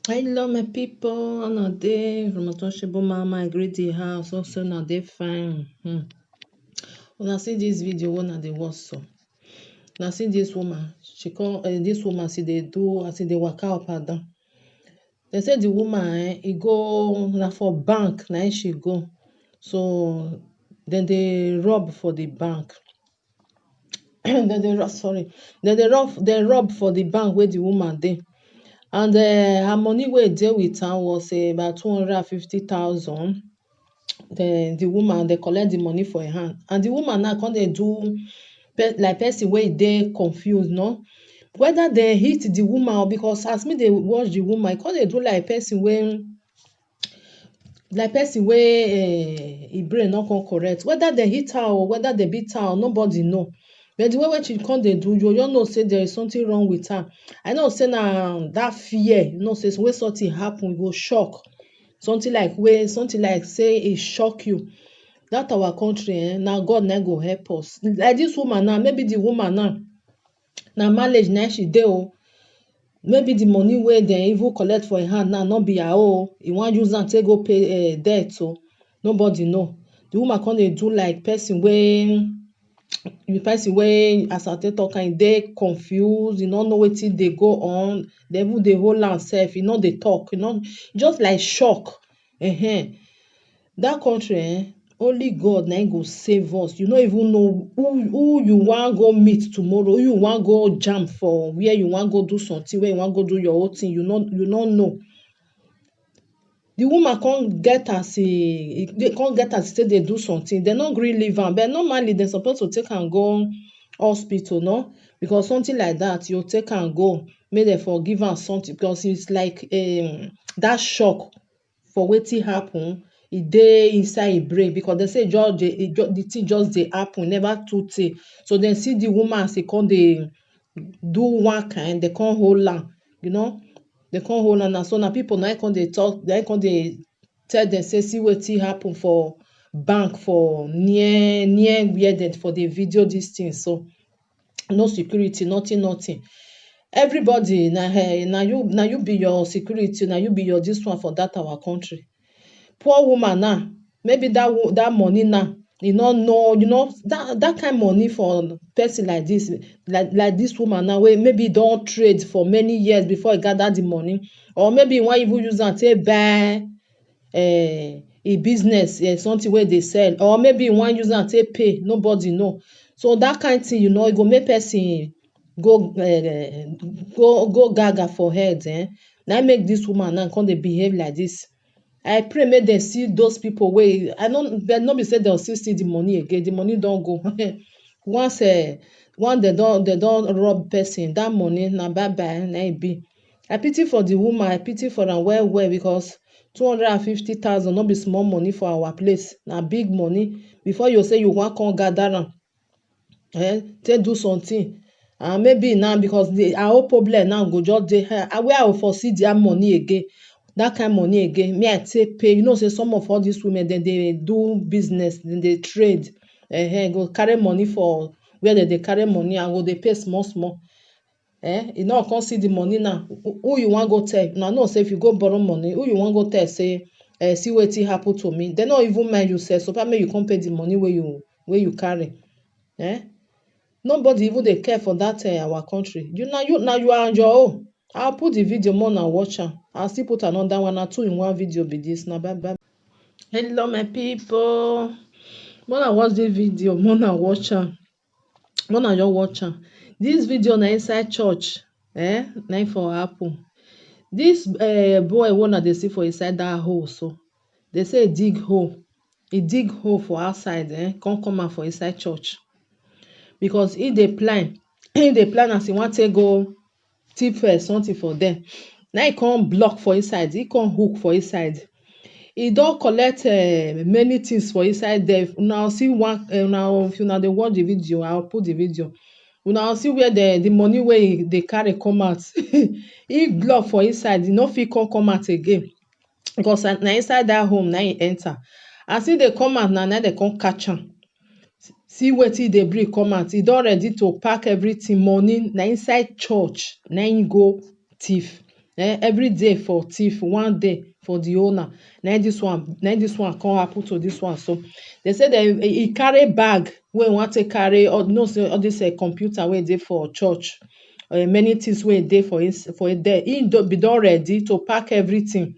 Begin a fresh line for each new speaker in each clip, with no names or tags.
Hello, my people. On a day from Untouchable Mama, I greet the house. Also, na day fine. When I see this video, when I dey watch so, when I see this woman, she come. This woman, see they do, I see they waka up and down. They say the woman, he go na for bank, na she go. So then they rob for the bank. then they rob for the bank where the woman dey. And her money wey dey with her was about 250,000. The woman they collect the money for her hand, and the woman now come dey do like person wey dey confused, no, whether they hit the woman or because as me dey watch the woman, e come dey do like person wey e brain no come correct, whether they hit her or whether they beat her or nobody know. But the way wey she come dey do, you just know say there is something wrong with her. I know say na that fear, you know say when something happen, you go shock. Something like say e shock you. That our country, na God na go help us. Like this woman now, maybe the woman now, na marriage na she dey o. Maybe the money wey dem even collect for her hand now no be her own. E wan use am take go pay debt o. Nobody know. The woman come dey do like person wey as I take talk am, e dey confused, e no know wetin dey go on. Dem even dey hold am sef, e no dey talk, just like shock. That country, only God na im go save us. You no even know who you wan go meet tomorrow, who you wan go jam for, where you wan go do something, where you wan go do your own thing, you no know. The woman come get as take dey do something. Dem no gree leave am, but normally dem suppose to take am go hospital, no, because something like that you take am go make dem for give am something, because it's like that shock for wetin happen. E dey inside e brain, because dem say the thing just dey happen, never too tey. So dem see the woman as e come dey do one kind, dem come hold am, dem come hold am. Na so na people na come dey talk, na come dey tell dem say see wetin happen for bank for near where dem for dey video this thing. So no security, nothing. Everybody na you be your security, na you be your this one for that our country. Poor woman now, maybe that money now, e no know, that kind money for person like this woman now, wey maybe don trade for many years before e gather the money, or maybe e wan even use am take buy e business, something wey dey sell, or maybe e wan use am take pay, nobody know. So that kind thing, e go make person go gaga for head. Na make this woman now come dey behave like this. I pray make dem see those people wey no be say dem still see the money again. The money don go. Once dem don rob person, that money na bye bye na e be. I pity for the woman, I pity for am well, because 250,000 no be small money for our place. Na big money. Before you say you wan come gather am, take do something, and maybe now because our whole problem now go just dey where I go for see that money again. That kind money again, me I take pay. You know say some of all these women, dem dey do business, dem dey trade. Go carry money for where dem dey carry money, and go dey pay small. You no come see the money now. Who you wan go tell? Una know say if you go borrow money, who you wan go tell say see wetin happen to me? Dem no even mind you sef, so far make you come pay the money wey you carry. Nobody even dey care for that our country. You are on your own. I'll put the video more na watch am. I'll still put another one, na 2-in-1 video be this. Now bye bye. Hello my people. More na watch this video, more na watch am. More na just watch am. This video na inside church. Na for happen. This boy wey dey see for inside that hole, so they say e dig hole. E dig hole for outside, come out for inside church, because he dey plan as he wan take go thief something for them. Now he come block for inside, he come hook for inside. He don collect many things for inside there. Una see one, if una dey watch the video, I'll put the video. Una see where the money wey dey carry come out. He block for inside, he no fit come out again, because na inside that home na he enter. As he dey come out, na dem come catch am. See wetin dey bring come out. He don ready to pack everything. Money na inside church na him go thief. Every day for thief, one day for the owner. Now this one can't happen to this one. So they say that he carry bag when want to carry or no say all this computer where they for church. Many things where they for a day. He be done ready to pack everything.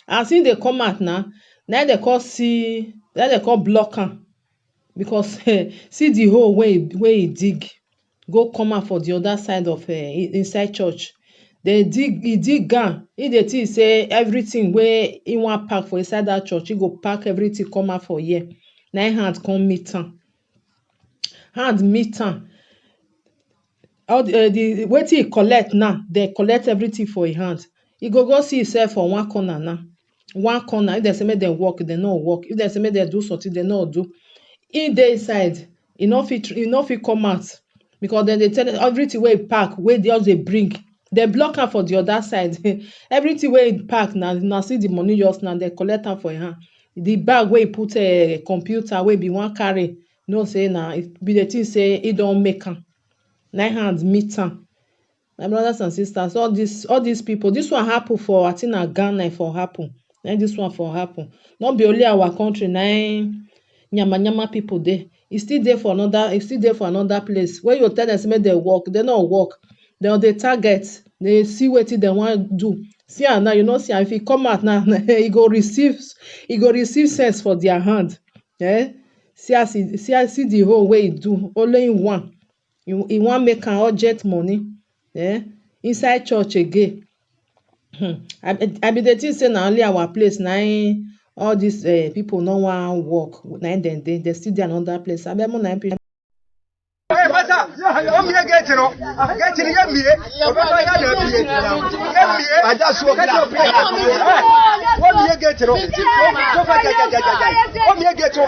As in they come out now they call block am because see the hole where he dig go come out for the other side of inside church. He dig am. He dey think say everything wey he wan pack for inside that church, he go pack everything come out for here. Na him hand come meet am. Hand meet am. All the wetin he collect now, they collect everything for him hand. He go see himself for one corner now. One corner. If they say make dem work, they no work. If they say make dem do something, they no do. He dey inside. He no fit come out because dem dey tell everything wey he pack wey just dey bring. They block am for the other side. Everything wey he pack na see the money just now. They collect am for him hand. The bag wey he put computer wey be wan carry, know say na be the thing say he don make am. Na hand meet am. My brothers and sisters, all these people, this one happen for I think na Ghana for happen. Na this one for happen. Not be only our country, na nyama people there. E still there for another place. Where you tell them say make dem work, they no work. Dem dey target. They see wetin dem wan do. See am now, you know see am. If he come out now, he go receive sense for their hand. See the whole way he do. Only in one. He wan make am urgent money. Inside church again. I be the thing say na only our place na all these people no wan work. Na dem dey. They still dey another place. Abeg na people.
Hey, Masa, come here, get it. Get it, get me. I just walk out. Come here, get it. Come here, get it.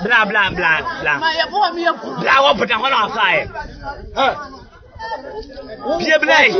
Blah blah blah blah. Blah what put on outside. Bien blay.